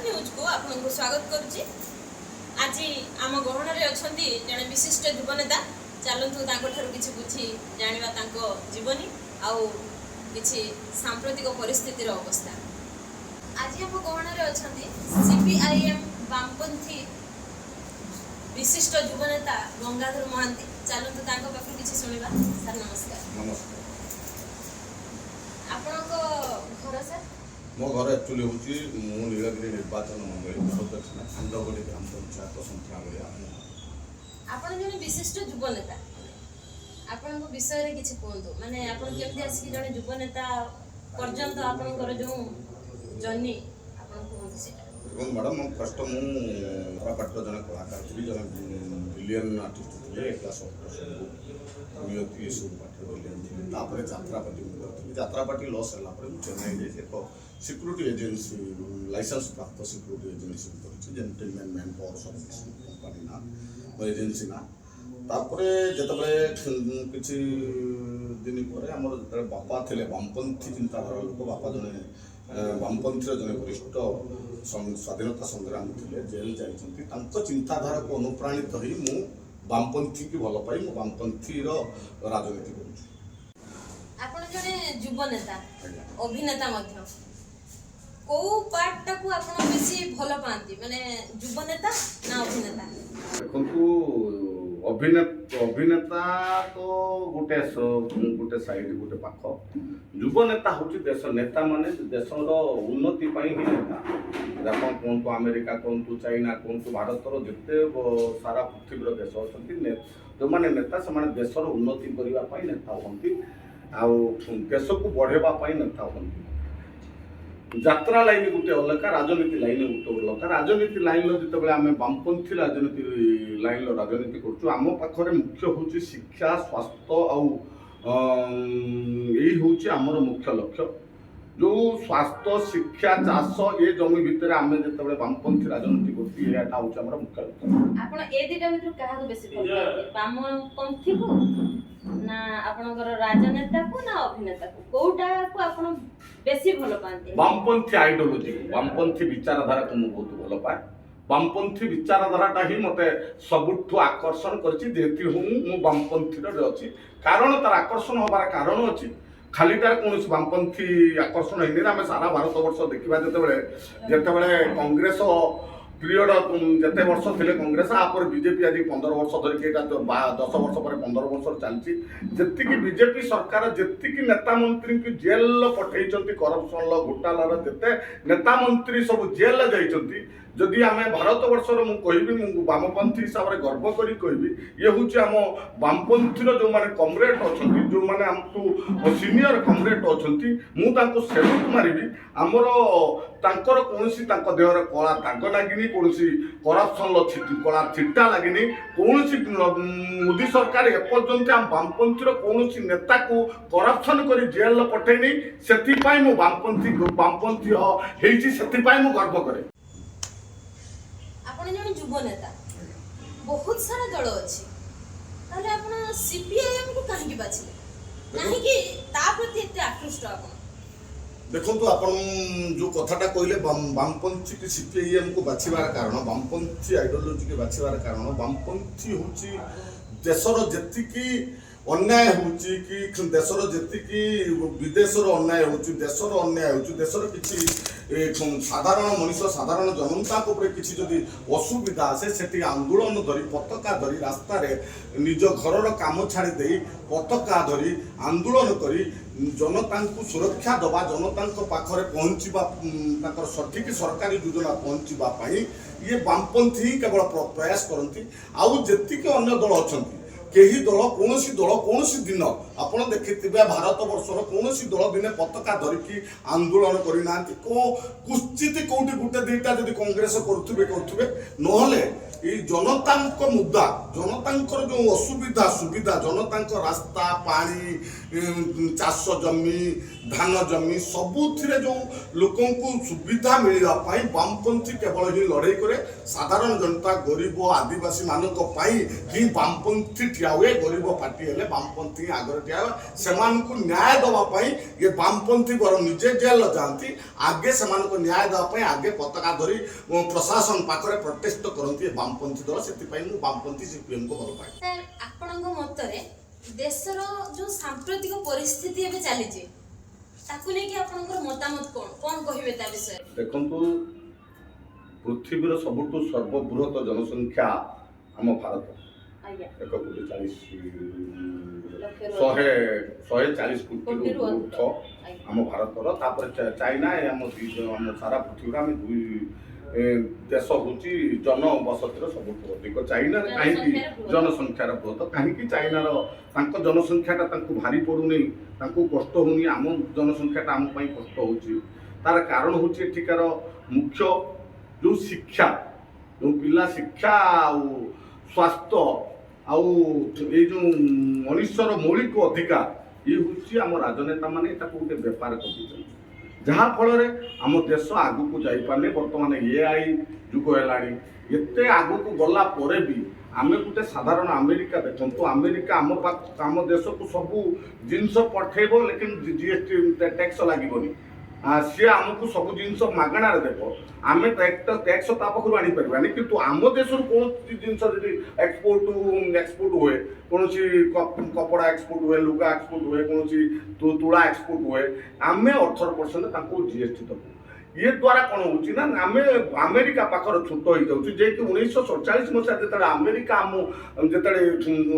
News को आपको स्वागत करुच्ची। आज आम गहन जड़े विशिष्ट युवनेता चलतु कि बुझी जाना जीवनी आउ कि सांप्रतिक परिस्थितिर अवस्था। आज आम गहन सीपीआईएम वामपंथी विशिष्ट युवनेता गंगाधर महांती। चलतु पाखु कि शुणा। सर नमस्कार। नमस्कार। आपणको घर सर? मो घर एक्चुअली हूँ नीलगिरी निर्वाचन मंडली दक्षिण खंडगोड़ी ग्राम पंचायत संत्रालय। आपण जने विशिष्ट युवनेता आपण विषय रे किछि कहंतु माने आपण केमति आसी जने युवनेता पर्यंत आपनकर जो जर्नी आपण कहंतु सेटा। देखो मैडम मो फर्स्ट मु पार्ट जने कलाकार थी जने बिलियन आर्टिस्ट थे क्लास ऑफ नियति सब पार्ट बिलियन थी। तापर यात्रापाटी लॉस हला पर चेन्नई जे एक सिक्योरिटी एजेंसी लाइसेंस प्राप्त सिक्योरिटी एजेंसी करिछि gentleman man power service company ना एजेंसी ना। तापरे जतबे किछि दिन पर हमर जतबे बापा थिले वामपंथी चिंताधारा लोक बापा जने वामपंथी जने वरिष्ठ स्वाधीनता संग्राम थिले जेल जाइछंती तांको चिंताधारा को अनुप्राणित होई मु वामपंथी की भल पाई मु वामपंथी रो राजनीति करूछु। आपण जने युवनेता अभिनेता मध्य को पार्ट को आपण बेसी भल पांती माने युवनेता ना अभिनेता? देखंतु अभिनेता तो गोटे साइड गोटे पाख युवनेता हूँ देश नेता माने देशर उन्नति ही नेता। जापान कहतु अमेरिका कहतु चाइना कहतु भारतर जिते सारा पृथ्वी देश अच्छा जो मैंने नेता से देशर उन्नति करने नेता हमें देश को बढ़ेवाई नेता हमें। यात्रा लाइन गोटे अलग राजनीति लाइन गोटे अलग। राजनीति लाइन जिते आम वामपंथी राजनीति लाइन राजनीति करुँ आम पाखे मुख्य हूँ शिक्षा स्वास्थ्य यही हूँ आमर मुख्य लक्ष्य। जो स्वास्थ्य शिक्षा चाष ये जमी भितर आम जो वामपंथी राजनीति करा हूँ आम मुख्य लक्ष्य। आपण ए दुटा भितर काहाको बेसी भल पाती वामपंथी को ना आपनकर राजनेता को ना अभिनेता को कोटा को आपण बेसी भल पाती? वामपंथी आइडियोलॉजी वामपंथी विचारधारा को मु बहुत भल पाए। वामपंथी विचारधाराटा ही मते सबुठु आकर्षण करछि जेति हूँ मु वामपंथी रे अछि। कारण तार आकर्षण होबार कारण अछि खालीटार कौन वामपंथी आकर्षण है आम सारा भारत वर्ष देखा जिते कांग्रेस पीरियड जिते वर्ष थे कांग्रेस आपर बीजेपी आज 15 वर्ष धरिकी 10 वर्ष पर 15 वर्ष चलती जी बीजेपी सरकार जी नेता मंत्री की जेल पठे करप्शन घोटालार जिते नेता मंत्री सब जेल जाइंट जदि आम भारत वर्षर मुझे वामपंथी हिसाब से गर्व करी कहबी ये हूँ आम वामपंथी जो मैंने कमरेड अच्छा जो मैंने आमको सीनियर कमरेड अच्छा सेल्यूट मारिबी। आमर तांकर कौनसी देहर कला दाग लगिनी कौन करप्शन कला छिटा लगिनी कौन मोदी सरकार एपर्यंत आम वामपंथी कौन नेता को करप्शन कर जेल पठेनी से वामपंथी होती गर्व करे। आपण जने युवनेता बहुत सारा दल अछि ताले आपण सीपीआईएम को काहे की बाछिले नाही कि ता प्रति एते आकृष्ट आपण? देखो आपण जो कथाटा कहले वामपंथी की सीपीआईएम को बाछिबार कारण वामपंथी आइडियोलॉजी के बाछिबार कारण वामपंथी होची देशर जेतिकी अन्याय होची कि देशर जेतिकी विदेशर अन्याय होची देशर अन्याय होची देशर किछि साधारण मनीष साधारण जनता किसी जदि असुविधा आसे से आंदोलन धरी पताका धरी रास्ता रे निज घर काम छाड़ी दे पताका धरी आंदोलन करी जनता को सुरक्षा दबा जनता पाखरे पहुँचवा सठिक सरकारी योजना पहुँचवाई ये वामपंथी केवल प्रयास करती। आउ जी अन्य दल अच्छा केही दल कौन दिन आपड़ देखिए भारत वर्षर कौन दल दिने पताका धरिकी आंदोलन करना कुचित कौटी गोटे दुईटा जब कांग्रेस करुवे नहले जनता मुद्दा जनता जो असुविधा सुविधा जनता रास्ता पानी चाष जमी धान जमी सबुथिरे जो लोक सुविधा मिलवाई वामपंथी केवल ही लड़ाई करे साधारण जनता गरीब आदिवासी मानक ही वामपंथी ठिया हुए गरीब पार्टी हेले वामपंथी आगे ठिया हुए सेमानकु न्याय दवाई ये वामपंथी बर निजे जेल जाती आगे से न्याय दवाई आगे पताका धरी प्रशासन पाखरे प्रोटेस्ट करती वामपंथी दल से वामपंथी सीपीएम को भल पाए। सर आपणଙ୍କ ମତରେ ଦେଶର जो सांप्रतिक परिस्थिति ଏବେ ଚାଲିଛି ତାକୁ ନେଇକି ଆପଣଙ୍କର ମତାମତ କଣ କହିବେ ତା ବିଷୟରେ? ଦେଖନ୍ତୁ ପୃଥିବୀର ସବୁଠୁ ସର୍ବବୃହତ ଜନସଂଖ୍ୟା ଆମ ଭାରତ। ଆଜ୍ଞା 140 କୋଟି ଉର୍ଦ୍ଧ ଆମ ଭାରତର ତାପରେ ଚାଇନା ଆମ ସାରା ପୃଥିବୀରେ ଆମେ ଦୁଇ ଦେଶ ହେଉଛି ଜନବସତିର ସବୁଠୁ ଅଧିକ। ଚାଇନାରେ କାହିଁକି ଜନସଂଖ୍ୟାର ବୃହତ କାହିଁକି ଚାଇନାର ତାଙ୍କ ଜନସଂଖ୍ୟାଟା ତାଙ୍କୁ ଭାରି ପଡ଼ୁନି ତାଙ୍କୁ କଷ୍ଟ ହେଉନି ଆମ ଜନସଂଖ୍ୟାଟା ଆମ ପାଇଁ କଷ୍ଟ ହେଉଛି ତାର କାରଣ ହେଉଛି ଏଠିକାର ମୁଖ୍ୟ ଯେଉଁ ଶିକ୍ଷା ଯେଉଁ ପିଲା ଶିକ୍ଷା ଆଉ ସ୍ୱାସ୍ଥ୍ୟ ଆଉ ଏଇ ଯେଉଁ ମଣିଷର ମୌଳିକ ଅଧିକାର ଇଏ ହେଉଛି ଆମ ରାଜନେତା ମାନେ ତାକୁ ଗୋଟେ ବେପାର କରିଦେଇଛନ୍ତି ଯାହାଫଳରେ ଆମ ଦେଶ ଆଗକୁ ଯାଇପାରୁନି। ବର୍ତ୍ତମାନ ଏଆଇ ଯୁଗ ହେଲାଣି ଏତେ ଆଗକୁ ଗଲା ପରେ ବି ଆମେ ଗୋଟେ ସାଧାରଣ ଆମେରିକା ଦେଖନ୍ତୁ ଆମେରିକା ଆମ ଦେଶକୁ ସବୁ ଜିନିଷ ପଠେଇବ ଲେକିନ ଜିଏସଟି ଟ୍ୟାକ୍ସ ଲାଗିବନି सी आमको सब जिन मागणार देव आम टैक्स ता पाखु आनीपारानी कितु आम देश कौन जिन एक्सपोर्ट हुए कौन कपड़ा एक्सपोर्ट हुए लुगा एक्सपोर्ट हुए कौन तुला एक्सपोर्ट हुए आम 18% जीएसटी दबू ये द्वारा कौन हो आम अमेरिका पाखर छोट हो जाऊँ जे कि 1947 मसीहा जो अमेरिका आम जो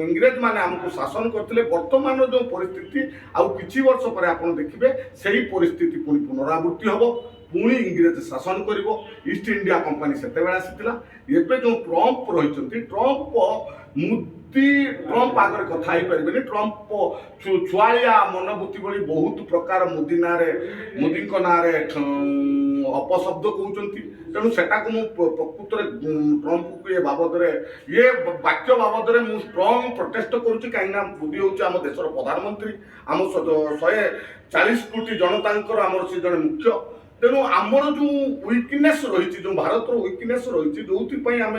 इंग्रेज मैंने आमको शासन करते बर्तमान जो परिस्थिति आउ कि वर्ष पर आप देखिए से परिस्थिति पुणी पुनरावृत्ति हम पुणी इंग्रेज शासन कर ईस्ट इंडिया कंपनी से आसाला एवं जो ट्रंप रही ट्रंप मुदी ट्रंप आगे कथा पारे ट्रंप छुआलिया मनोवृत्ति भली बहुत प्रकार मोदी ना मोदी ना अपशब्द कहते तेणु से प्रकृत ट्रंप को ये बाबद ये वाक्य बाबद में स्ट्रंग प्रोटेस्ट करुँच कहीं मोदी हूँ आम देशर प्रधानमंत्री आम 140 कोटी जनता आम से जड़े मुख्य तेणु आमर जो वीकनेस रही जो भारत वीकनेस रही जो आम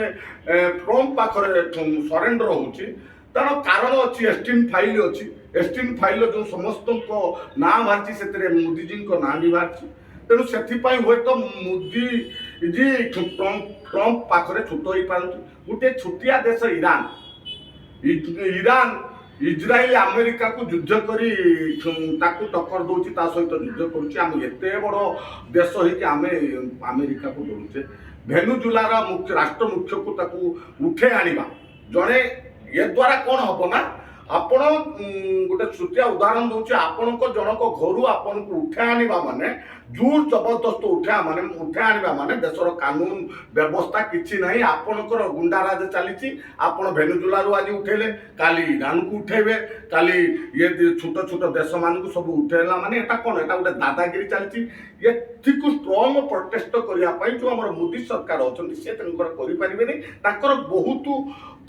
ट्रंप पाखरे सरेंडर होची तार कारण अच्छी एस्टिन फाइल अच्छी एस्टिन फाइल जो समस्त ना बाहरी से मोदीजी ना भी बाहरी तेणु से हे तो मोदी जी ट्रंप पाखरे छुट हो पारती गोटे छोटिया देश ईरान इज्राइल अमेरिका को युद्ध करी टक्कर दौर सहित युद्ध करुँचे एत बड़ देश होमें अमेरिका को डरुचे भेनुजुलार मुख्य राष्ट्र मुख्य को उठे आनिबा जड़े ये द्वारा कौन हम ना आपण गोटे छुटिया उदाहरण दूचे आपण जनक घर आपन को उठे आनिबा माने जोर जबरदस्त उठे आनिबा माने देशर कानून व्यवस्था किछि नहीं आपणकर गुंडाराज चली आपण भेनुजुला आज उठेले काली ईरान को उठेबे काली ये छोट छोट देश मान को सब उठेला माने एटा कोन एटा गोटे दादागिरी चली ये ठीक स्ट्रॉन्ग प्रोटेस्ट करने जो आम मोदी सरकार अच्छा सी करि परिबे नहीं ताकर बहुत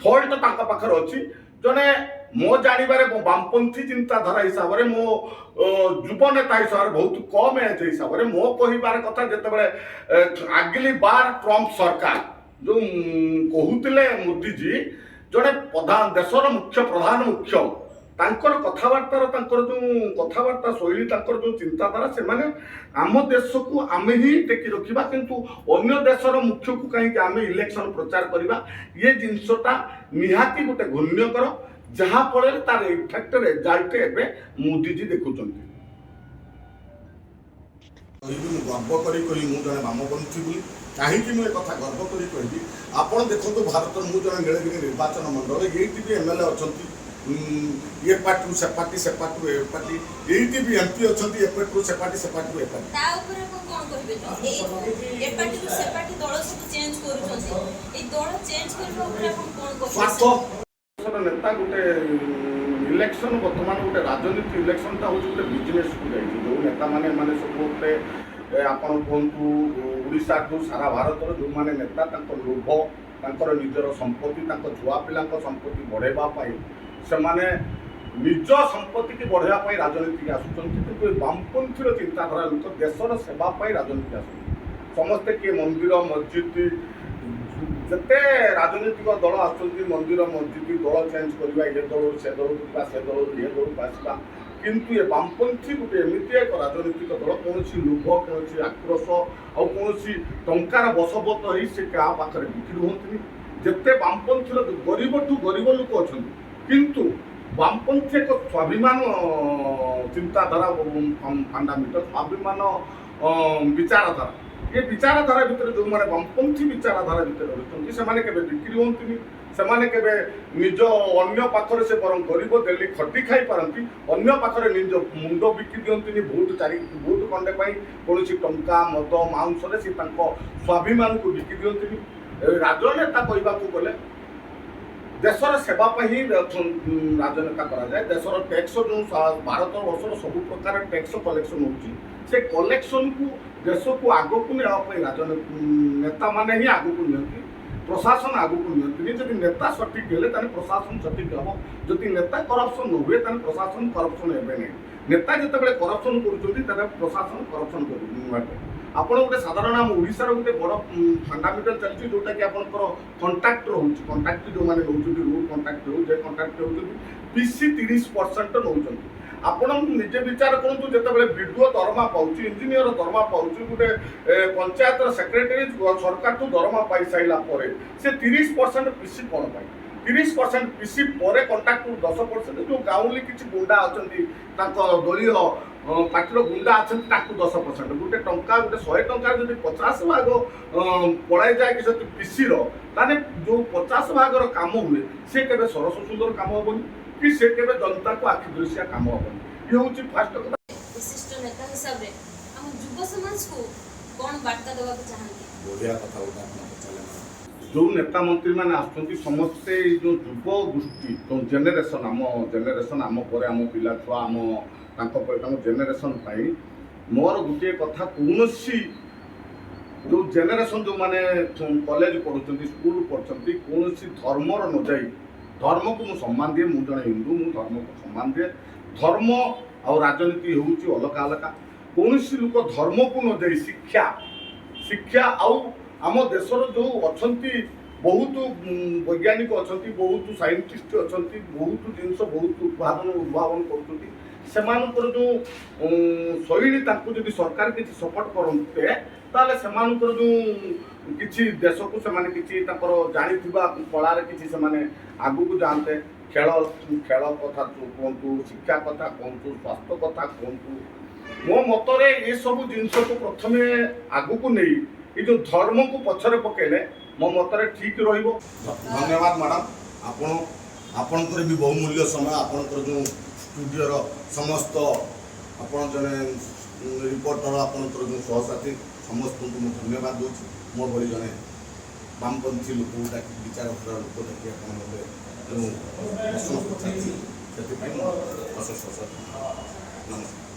फॉल्ट तांका पाखर अच्छी जने मो जानवर वामपंथी चिंताधारा हिसाब से मो युव नेता हिसाब से बहुत कम एज हिसाब से मो कहबार कथा जिते आगली बार ट्रंप सरकार जो कहते मोदीजी जड़े प्रधान देशर मुख्य प्रधान मुख्य तांकर कथबार्तार जो कथबार्ता शैली जो चिंताधारा से माने आम देश को आम ही टेकी रखा किंतु अन्य देशर मुख्य को कहीं आम इलेक्शन प्रचार करवा ये जिनसटा निहाती गोटे घूर्ण्यकर जहाँ फल तार इफेक्ट रिजल्ट एवं मोदीजी देखुं गर्व करी जड़े वामपंथी बोली कहीं मुझे कथा गर्व करी कहबी आपण देखो भारत मुझे जड़े नीलगिरी निर्वाचन मंडल ये भी एमएलए अच्छा ये पार्टी से पार्टी से पार्टी ए पार्टी ये भी एमपी अच्छा ए पार्टी से पार्टी से पार्टी ए पार्टी ता ऊपर को कोन कहबे ए पार्टी से पार्टी दल सब चेंज करूछन ए दल चेंज करबा ऊपर आपण कोन कहबे स्वार्थ नेता गोटे इलेक्शन वर्तमान गोटे राजनीति इलेक्शन ता हो गोटे बिजनेस को जाई जो नेता माने माने सब गोटे आपण कोंतु ओडिसा को सारा भारत जो माने नेता तांको लोभ तांकर निजर संपत्ति तांको छुआ पिलांको संपत्ति बढ़ेबा पाई से माने निज संपत्ति की बढ़ाई राजनीति आसुच्च वामपंथी चिंताधारा लोक देशर सेवाई राजनीति आस समस्ते किए मंदिर मस्जिद ଯେତେ ରାଜନୈତିକ ଦଳ ଆସୁଛନ୍ତି ମନ୍ଦିର ମସଜିଦ ଦଳ ଚେଞ୍ଜ କରିବା ଏ ଦଳରୁ ସେ ଦଳକୁ ଯିବା ସେ ଦଳରୁ ଏ ଦଳକୁ ଆସିବା କିନ୍ତୁ ଏ ବାମପନ୍ଥୀ ଗୋଟେ ଏମିତି ଏକ ରାଜନୈତିକ ଦଳ କୌଣସି ଲୋଭ କୌଣସି ଆକ୍ରୋଶ ଆଉ କୌଣସି ଟଙ୍କାର ବଶବର୍ତ୍ତ ହେଇ ସେ କାହା ପାଖରେ ବିକ୍ରି ହୁଅନ୍ତିନି। ଯେତେ ବାମପନ୍ଥୀର ଗରିବଠୁ ଗରିବ ଲୋକ ଅଛନ୍ତି କିନ୍ତୁ ବାମପନ୍ଥୀ ଏକ ସ୍ୱାଭିମାନ ଚିନ୍ତାଧାରା ଫଣ୍ଡାମେଣ୍ଟାଲ ସ୍ୱାଭିମାନ ବିଚାରଧାରା ये विचारधारा भितर जो मैंने वामपंथी विचारधारा भितर रही से केवे बिक्री होती ସେମାନେ କେବେ ନିଜ ଅନ୍ୟ ପାଖରେ ସେ ବରଂ ଗରିବ ଦେଲି ଖଟି ଖାଇ ପାରନ୍ତି ଅନ୍ୟ ପାଖରେ ନିଜ ମୁଣ୍ଡ ବିକି ଦିଅନ୍ତିନି ଭୋଟ ଖଣ୍ଡେ ପାଇଁ କୌଣସି ଟଙ୍କା ମଦ ମାଉଂସରେ ସେ ତାଙ୍କ ସ୍ୱାଭିମାନକୁ ବିକି ଦିଅନ୍ତିନି। ରାଜନେତା କହିବାକୁ ଗଲେ ଦେଶର ସେବା ପାଇଁ ହିଁ ରାଜନେତା କରାଯାଏ। ଦେଶର ଟैक्स जो भारत वर्षर सब प्रकार टैक्स कलेक्शन होची से कलेक्शन को देश को आग को नेता माने ही आग को नियंती प्रशासन आग को नियंती जब नेता सठिक हेले प्रशासन सठिक हम जदि नेता करप्शन न हुए प्रशासन करप्शन हे नहीं नेता जिते करप्शन कर प्रशासन करप्शन कर ଆପଣ ଗୋଟେ ସାଧାରଣ ଆମ ଓଡ଼ିଶାର ଗୋଟେ ବଡ଼ ଫଣ୍ଡାମେଣ୍ଟାଲ ଚାଲିଛି ଯୋଉଟା କି ଆପଣଙ୍କର କଣ୍ଟ୍ରାକ୍ଟ ରହୁଛି କଣ୍ଟ୍ରାକ୍ଟ ଯୋଉମାନେ ନେଉଛନ୍ତି ରୋଡ୍ କଣ୍ଟ୍ରାକ୍ଟ ହେଉ ଯେ କଣ୍ଟ୍ରାକ୍ଟ ହେଉଛନ୍ତି ପିସି 30% ନେଉଛନ୍ତି। ଆପଣ ନିଜେ ବିଚାର କରନ୍ତୁ ଯେତେବେଳେ ବିଡିଓ ଦରମା ପାଉଛି ଇଞ୍ଜିନିୟର ଦରମା ପାଉଛି ଗୋଟେ ପଞ୍ଚାୟତର ସେକ୍ରେଟାରୀ ସରକାରଠୁ ଦରମା ପାଇସାରିଲା ପରେ ସେ 30% ପିସି କ'ଣ ପାଇଁ 30% ପିସି ପରେ କଣ୍ଟ୍ରାକ୍ଟରୁ 10% ଯେଉଁ ଗାଉଁଲି କିଛି ଗୁଣ୍ଡା ଅଛନ୍ତି ତାଙ୍କ ଦଳୀୟ ପାର୍ଟିର ଗୁଣ୍ଡା ଅଛନ୍ତି ତାକୁ 10% ଗୋଟେ ଟଙ୍କା ଗୋଟେ 100 ଟଙ୍କାର ଯଦି 50 ଭାଗ ପଳାଇ ଯାଏ କି ଯଦି ପିସିର ତାହେଲେ ଯେଉଁ 50 ଭାଗର କାମ ହୁଏ ସେ କେବେ ସରସ ସୁନ୍ଦର କାମ ହେବନି कि से केबे जनता को आखि दृश्य काम हेबनी। ये होची फास्ट कथा। विशिष्ट नेता हिसाब रे हम युवा समाज को कोन वार्ता देबा के चाहंती बढ़िया कथा उठा आपन चले जो नेता मंत्री माने आछंती समस्त जो युव गोष्ठी जो जेनेरेशन आम पर आम पिला छुआ आम तांको पर तांको जेनेरेशन पाई मोर गुटे कथा कोनोसी जो जेनेरेशन जो माने कॉलेज पढुचंती स्कूल पढुचंती कोनोसी धर्मर न जाई धर्म को मुझे सम्मान दिए मुझे जन हिंदू मुझे धर्म को सम्मान दिए धर्म आ राजनीति हूँ अलग अलग कौन लोक धर्म को न जाए शिक्षा शिक्षा आम देशर जो अच्छा बहुत वैज्ञानिक अच्छा बहुत साइंटिस्ट अच्छा बहुत जिनस बहुत उद्भावन कर जो शैली जब सरकार किसी सपोर्ट करते ताले सेमानकर जो किसी देश को सेमाने किसी ताकर जानी कला किसी सेमाने आगु को जानते खेल खेल कथा कहतु शिक्षा कथा कहतु स्वास्थ्य कथा कहतु मो मतरे ये सब जिनस को प्रथम आगु को नहीं ये जो धर्म को पछरे पकेले मो मतरे ठीक रहिबो। धन्यवाद मैडम आपणकर भी बहुमूल्य समय आपणकर जो स्टूडियो समस्त आपण जने रिपोर्टर आपणकर जो सहसाथी समस्त को मैं धन्यवाद दूसरी मो भाई जड़े वामपंथी लोक विचारधारा लोक देखिए प्रश्न पचार से नमस्कार।